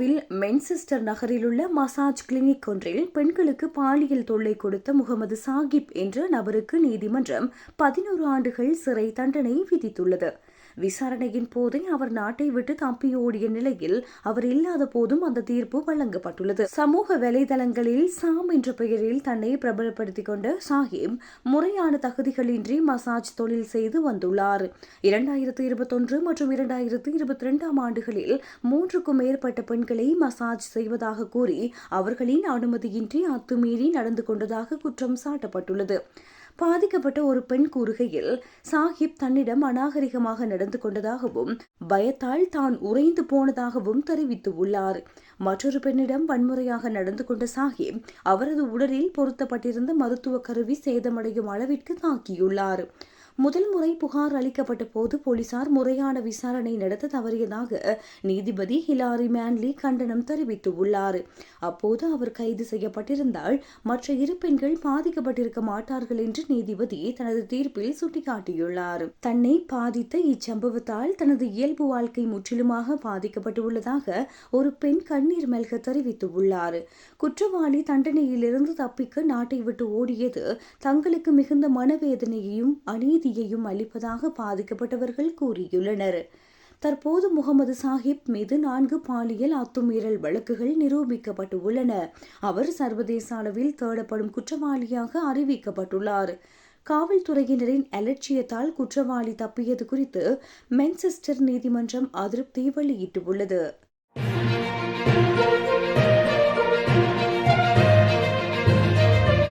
ஆஸ்திரேலியாவில் மென்செஸ்டர் நகரில் உள்ள மசாஜ் கிளினிக் ஒன்றில் பெண்களுக்கு பாலியல் தொல்லை கொடுத்த முகமது சாகிப் என்ற நபருக்கு நீதிமன்றம் 11 ஆண்டுகள் சிறை தண்டனை விதித்துள்ளது. விசாரணையின் போதே அவர் நாட்டை விட்டு தப்பியோடிய நிலையில் அவர் இல்லாத போதும் அந்த தீர்ப்பு வழங்கப்பட்டுள்ளது. சமூக வலைதளங்களில் சாம் என்ற பெயரில் தன்னை பிரபலப்படுத்திக் கொண்ட சாஹிப் முறையான தகுதிகளின்றி மசாஜ் தொழில் செய்து வந்துள்ளார். 2021 மற்றும் 2022 ஆண்டுகளில் 3க்கும் மேற்பட்ட பெண்களை மசாஜ் செய்வதாக கூறி அவர்களின் அனுமதியின்றி அத்துமீறி நடந்து கொண்டதாக குற்றம் சாட்டப்பட்டுள்ளது. பாதிக்கப்பட்ட ஒரு பெண் கூறுகையில், சாஹிப் தன்னிடம் அநாகரிகமாக நடந்து கொண்டதாகவும் பயத்தால் தான் உறைந்து போனதாகவும் தெரிவித்துள்ளார். மற்றொரு பெண்ணிடம் வன்முறையாக நடந்து கொண்ட சாஹிப் அவரது உடலில் பொருத்தப்பட்டிருந்த மருத்துவ கருவி சேதமடையும் அளவிற்கு தாக்கியுள்ளார். முதல் முறை புகார் அளிக்கப்பட்ட போது போலீசார் முறையான விசாரணை நடத்த தவறியதாக நீதிபதி ஹிலாரி மேன்லி கண்டனம் தெரிவித்துள்ளார். அப்போது அவர் கைது செய்யப்பட்டிருந்தால் மற்ற 2 பெண்கள் பாதிக்கப்பட்டிருக்க மாட்டார்கள் என்று நீதிபதி தனது தீர்ப்பில் சுட்டிக்காட்டியுள்ளார். தன்னை பாதித்த இச்சம்பவத்தால் தனது இயல்பு வாழ்க்கை முற்றிலுமாக பாதிக்கப்பட்டுள்ளதாக ஒரு பெண் கண்ணீர் மல்க தெரிவித்துள்ளார். குற்றவாளி தண்டனையிலிருந்து தப்பிக்க நாட்டை விட்டு ஓடியது தங்களுக்கு மிகுந்த மனவேதனையையும் அநீதியையும் அளிப்பதாக பாதிக்கப்பட்டவர்கள் கூறியுள்ளனர். தற்போது முகமது சாஹிப் மீது 4 பாலியல் அத்துமீறல் வழக்குகள் நிரூபிக்கப்பட்டுள்ளன. அவர் சர்வதேச அளவில் தேடப்படும் குற்றவாளியாக அறிவிக்கப்பட்டுள்ளார். காவல்துறையினரின் அலட்சியத்தால் குற்றவாளி தப்பியது குறித்து மென்செஸ்டர் நீதிமன்றம் அதிருப்தி வெளியிட்டுள்ளது.